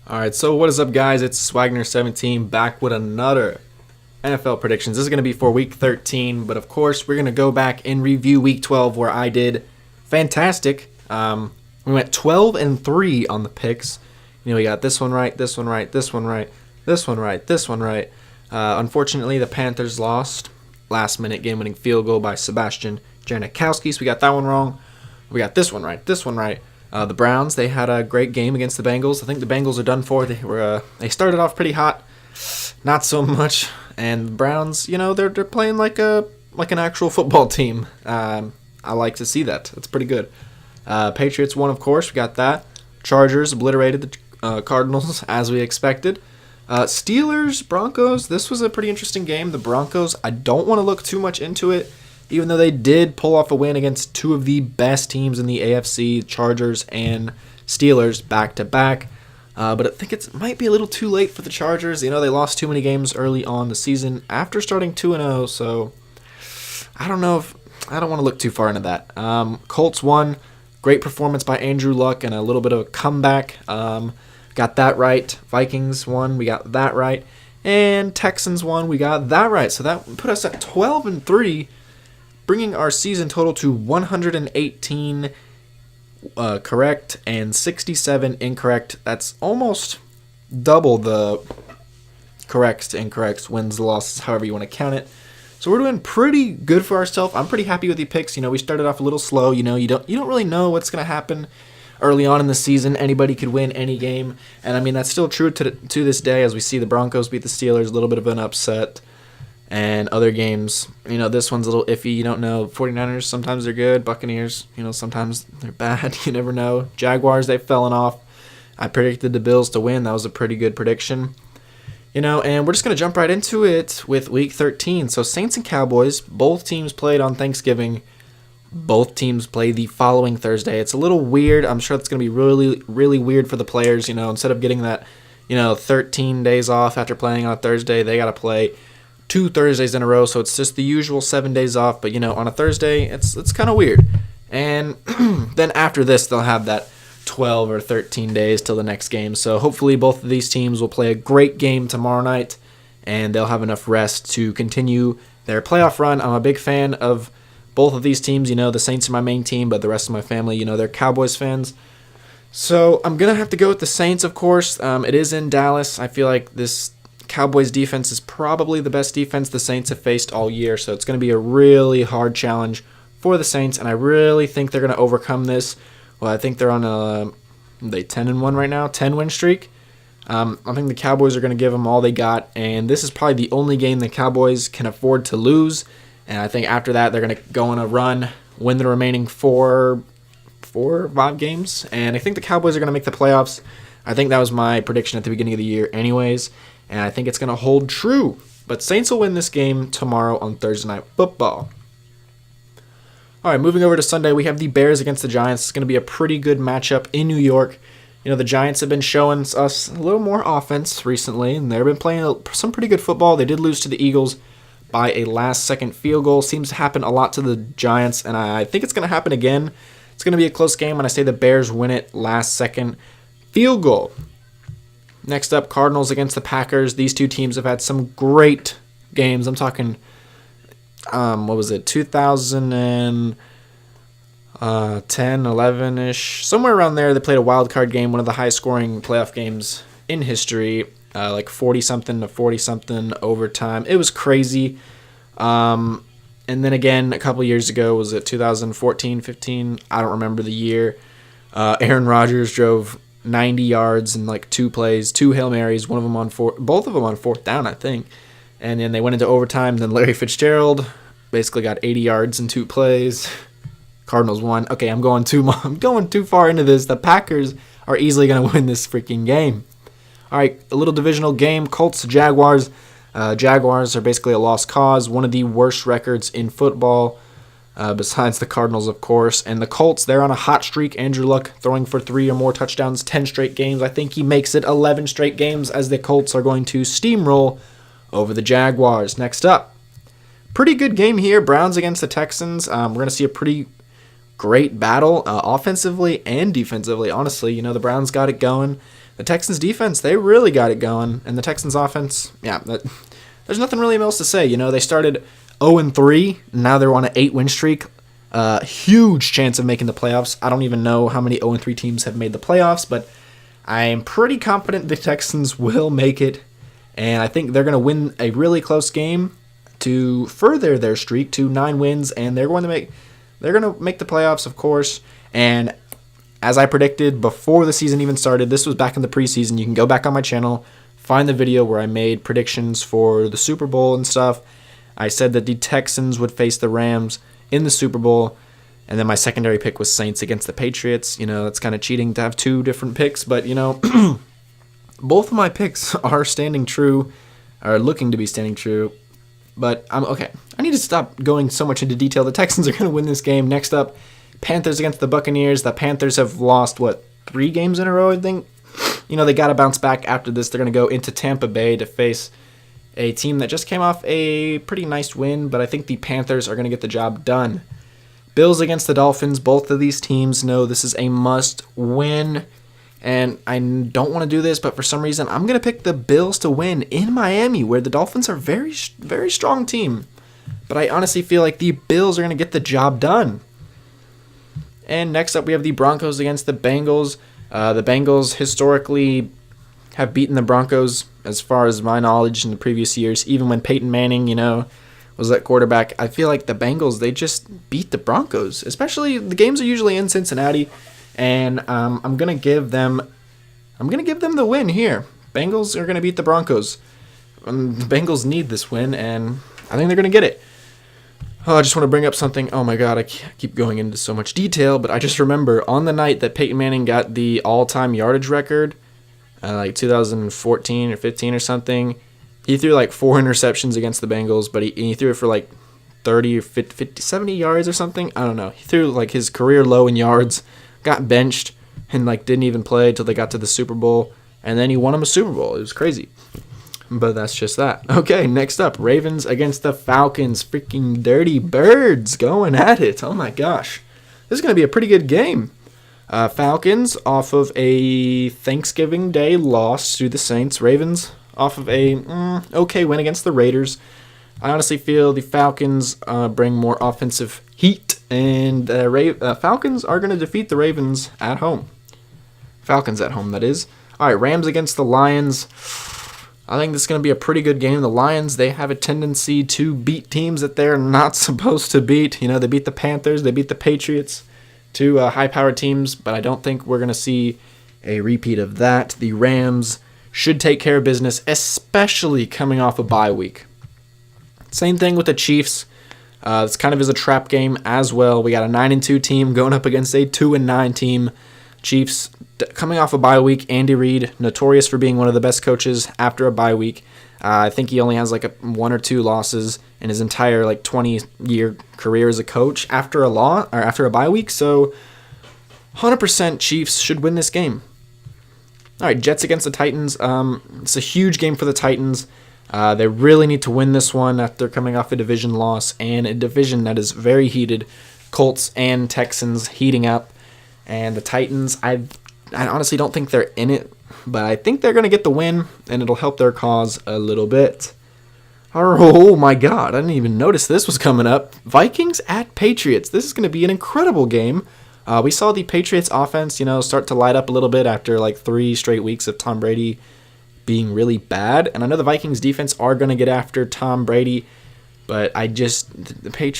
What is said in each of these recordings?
Alright, so what is up, guys? It's Swagner17 back with another NFL predictions. This is going to be for Week 13, but of course, we're going to go back and review Week 12 where I did fantastic. We went 12-3 on the picks. We got this one right, this one right, this one right, this one right, this one right. Unfortunately, the Panthers lost. Last-minute game-winning field goal by Sebastian Janikowski, so we got that one wrong. We got this one right, this one right. The Browns, they had a great game against the Bengals. I think the Bengals are done for. They started off pretty hot, not so much. And the Browns, they're playing like an actual football team. I like to see that. That's pretty good. Patriots won, of course. We got that. Chargers obliterated the Cardinals as we expected. Steelers, Broncos. This was a pretty interesting game. The Broncos, I don't want to look too much into it, even though they did pull off a win against two of the best teams in the AFC, Chargers and Steelers, back-to-back. But I think it might be a little too late for the Chargers. They lost too many games early on the season after starting 2-0, so I don't know if I don't want to look too far into that. Colts won. Great performance by Andrew Luck and a little bit of a comeback. Got that right. Vikings won. We got that right. And Texans won. We got that right. So that put us at 12-3. Bringing our season total to 118 correct and 67 incorrect. That's almost double the corrects to incorrects, wins, losses, however you want to count it. So we're doing pretty good for ourselves. I'm pretty happy with the picks. We started off a little slow. You don't really know what's going to happen early on in the season. Anybody could win any game, and I mean that's still true to this day as we see the Broncos beat the Steelers, a little bit of an upset. And other games, this one's a little iffy. You don't know. 49ers, sometimes they're good. Buccaneers, sometimes they're bad. You never know. Jaguars, they've fallen off. I predicted the Bills to win. That was a pretty good prediction. And we're just going to jump right into it with Week 13. So Saints and Cowboys, both teams played on Thanksgiving. Both teams play the following Thursday. It's a little weird. I'm sure it's going to be really, really weird for the players. Instead of getting that, 13 days off after playing on a Thursday, they got to play 2 Thursdays in a row, so it's just the usual 7 days off. But on a Thursday, it's kind of weird. And then after this, they'll have that 12 or 13 days till the next game. So hopefully both of these teams will play a great game tomorrow night, and they'll have enough rest to continue their playoff run. I'm a big fan of both of these teams. The Saints are my main team, but the rest of my family, they're Cowboys fans. So I'm going to have to go with the Saints, of course. It is in Dallas. I feel like this Cowboys defense is probably the best defense the Saints have faced all year, so it's going to be a really hard challenge for the Saints, and I really think they're going to overcome this. Well, I think they're on they 10-1 right now, 10-win streak. I think the Cowboys are going to give them all they got, and this is probably the only game the Cowboys can afford to lose. And I think after that they're going to go on a run, win the remaining 4 or 5 games, and I think the Cowboys are going to make the playoffs. I think that was my prediction at the beginning of the year, anyways. And I think it's going to hold true. But Saints will win this game tomorrow on Thursday Night Football. All right, moving over to Sunday, we have the Bears against the Giants. It's going to be a pretty good matchup in New York. The Giants have been showing us a little more offense recently, and they've been playing some pretty good football. They did lose to the Eagles by a last-second field goal. Seems to happen a lot to the Giants, and I think it's going to happen again. It's going to be a close game, and I say the Bears win it last-second field goal. Next up, Cardinals against the Packers. These two teams have had some great games. I'm talking, 2010, 11-ish, somewhere around there. They played a wild card game, one of the highest-scoring playoff games in history, like 40-something to 40-something overtime. It was crazy. And then again, a couple years ago, was it 2014, 15? I don't remember the year. Aaron Rodgers drove 90 yards in like 2 plays, 2 Hail Marys, both of them on 4th down, I think. And then they went into overtime. Then Larry Fitzgerald basically got 80 yards in 2 plays. Cardinals won. Okay, I'm going too far into this. The Packers are easily going to win this freaking game. All right, a little divisional game. Colts, Jaguars. Jaguars are basically a lost cause. One of the worst records in football. Besides the Cardinals, of course. And the Colts, they're on a hot streak. Andrew Luck throwing for 3 or more touchdowns, 10 straight games. I think he makes it 11 straight games as the Colts are going to steamroll over the Jaguars. Next up, pretty good game here. Browns against the Texans. We're going to see a pretty great battle offensively and defensively. Honestly, the Browns got it going. the Texans defense, they really got it going. And the Texans offense, yeah, there's nothing really else to say. You know, they started 0-3. Now they're on an 8-win streak. Huge chance of making the playoffs. I don't even know how many 0-3 teams have made the playoffs, but I am pretty confident the Texans will make it. And I think they're going to win a really close game to further their streak to 9 wins. And they're going to make the playoffs, of course. And as I predicted before the season even started, this was back in the preseason. You can go back on my channel, find the video where I made predictions for the Super Bowl and stuff. I said that the Texans would face the Rams in the Super Bowl, and then my secondary pick was Saints against the Patriots. You know, it's kind of cheating to have 2 different picks, but, you know, both of my picks are standing true, are looking to be standing true. But I'm okay. I need to stop going so much into detail. The Texans are going to win this game. Next up, Panthers against the Buccaneers. The Panthers have lost, 3 games in a row, I think? You know, they got to bounce back after this. They're going to go into Tampa Bay to face a team that just came off a pretty nice win, but I think the Panthers are going to get the job done. Bills against the Dolphins. Both of these teams know this is a must-win, and I don't want to do this, but for some reason, I'm going to pick the Bills to win in Miami, where the Dolphins are a very, very strong team. But I honestly feel like the Bills are going to get the job done. And next up, we have the Broncos against the Bengals. The Bengals historically have beaten the Broncos, as far as my knowledge, in the previous years. Even when Peyton Manning, you know, was at quarterback, I feel like the Bengals, they just beat the Broncos. Especially, the games are usually in Cincinnati, and I'm gonna give them the win here. Bengals are gonna beat the Broncos. The Bengals need this win, and I think they're gonna get it. Oh, I just want to bring up something. Oh my God, I keep going into so much detail, but I just remember on the night that Peyton Manning got the all-time yardage record, like 2014 or 15 or something, he threw like 4 interceptions against the Bengals, but he threw it for like 30 or 50, 70 yards or something. I don't know. He threw like his career low in yards, got benched, and like didn't even play until they got to the Super Bowl, and then he won him a Super Bowl. It was crazy. But that's just that. Okay, next up, Ravens against the Falcons. Freaking dirty birds going at it. Oh my gosh. This is going to be a pretty good game. Falcons off of a Thanksgiving Day loss to the Saints. Ravens off of a okay win against the Raiders. I honestly feel the Falcons bring more offensive heat, and Falcons are going to defeat the Ravens at home. Falcons at home, that is. All right, Rams against the Lions. I think this is going to be a pretty good game. The Lions, they have a tendency to beat teams that they're not supposed to beat. You know, they beat the Panthers, they beat the Patriots, 2 high-powered teams, but I don't think we're going to see a repeat of that. The Rams should take care of business, especially coming off a bye week. Same thing with the Chiefs. This kind of is a trap game as well. We got a 9-2 team going up against a 2-9 team. Chiefs coming off a bye week. Andy Reid, notorious for being one of the best coaches after a bye week. I think he only has like 1 or 2 losses in his entire 20-year career as a coach after a bye week. So 100% Chiefs should win this game. All right, Jets against the Titans. It's a huge game for the Titans. They really need to win this one after coming off a division loss, and a division that is very heated. Colts and Texans heating up. And the Titans, I honestly don't think they're in it, but I think they're going to get the win, and it'll help their cause a little bit. Oh my God, I didn't even notice this was coming up. Vikings at Patriots. This is going to be an incredible game. We saw the Patriots offense, start to light up a little bit after 3 straight weeks of Tom Brady being really bad. And I know the Vikings defense are going to get after Tom Brady, but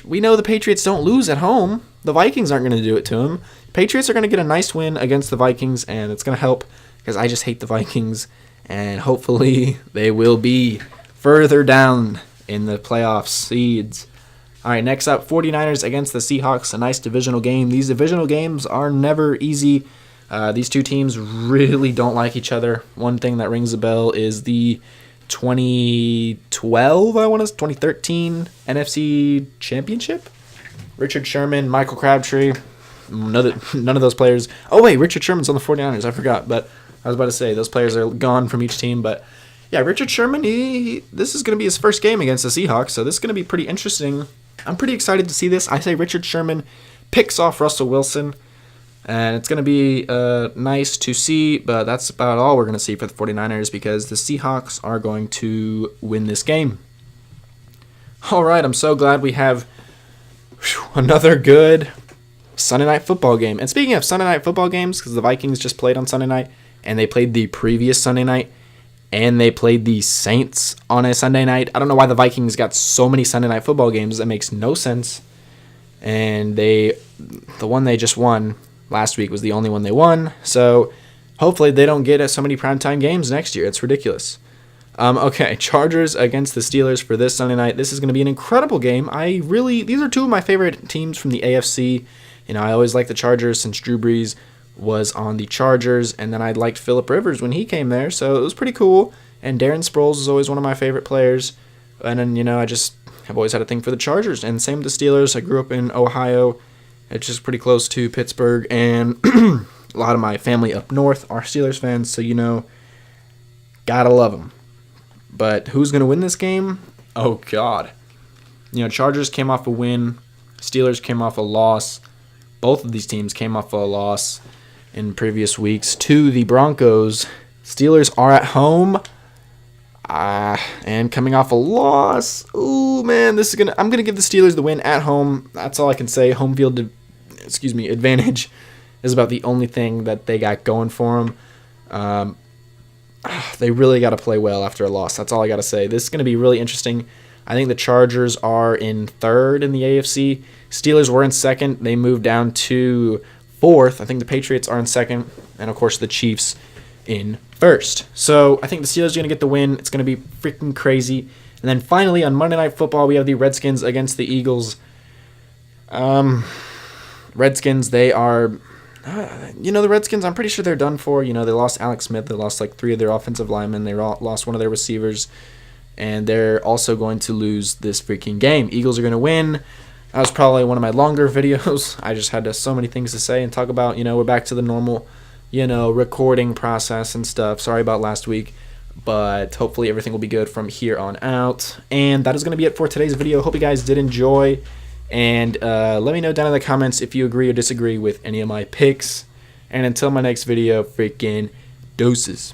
we know the Patriots don't lose at home. The Vikings aren't going to do it to them. Patriots are going to get a nice win against the Vikings, and it's going to help because I just hate the Vikings, and hopefully they will be further down in the playoff seeds. All right, next up, 49ers against the Seahawks, a nice divisional game. These divisional games are never easy. These two teams really don't like each other. One thing that rings a bell is the 2013 NFC Championship. Richard Sherman, Michael Crabtree, none of those players. Oh, wait, Richard Sherman's on the 49ers. I forgot, but I was about to say those players are gone from each team. But, yeah, Richard Sherman, this is going to be his first game against the Seahawks, so this is going to be pretty interesting. I'm pretty excited to see this. I say Richard Sherman picks off Russell Wilson. And it's going to be nice to see, but that's about all we're going to see for the 49ers because the Seahawks are going to win this game. All right, I'm so glad we have another good Sunday night football game. And speaking of Sunday night football games, because the Vikings just played on Sunday night, and they played the previous Sunday night, and they played the Saints on a Sunday night. I don't know why the Vikings got so many Sunday night football games. That makes no sense. And the one they just won last week was the only one they won. So hopefully they don't get so many primetime games next year. It's ridiculous. Okay, Chargers against the Steelers for this Sunday night. This is going to be an incredible game. These are two of my favorite teams from the AFC. You know, I always liked the Chargers since Drew Brees was on the Chargers, and then I liked Phillip Rivers when he came there, so it was pretty cool. And Darren Sproles is always one of my favorite players. And then, you know, I just have always had a thing for the Chargers. And same with the Steelers. I grew up in Ohio. It's just pretty close to Pittsburgh, and a lot of my family up north are Steelers fans, so, you know, gotta love them. But who's going to win this game? Oh, God. You know, Chargers came off a win. Steelers came off a loss. Both of these teams came off a loss in previous weeks to the Broncos. Steelers are at home and coming off a loss. Ooh, man, I'm gonna give the Steelers the win at home. That's all I can say. Home field, advantage is about the only thing that they got going for them. They really got to play well after a loss. That's all I got to say. This is going to be really interesting. I think the Chargers are in third in the AFC. Steelers were in second. They moved down to fourth. I think the Patriots are in second. And, of course, the Chiefs in first. So I think the Steelers are going to get the win. It's going to be freaking crazy. And then finally on Monday Night Football, we have the Redskins against the Eagles. Redskins, they are... the Redskins, I'm pretty sure they're done for. You know, they lost Alex Smith. They lost like 3 of their offensive linemen. They lost one of their receivers. And they're also going to lose this freaking game. Eagles are going to win. That was probably one of my longer videos. I just had so many things to say and talk about. You know, we're back to the normal, recording process and stuff. Sorry about last week. But hopefully everything will be good from here on out. And that is going to be it for today's video. Hope you guys did enjoy. And let me know down in the comments if you agree or disagree with any of my picks. And until my next video, freaking deuces.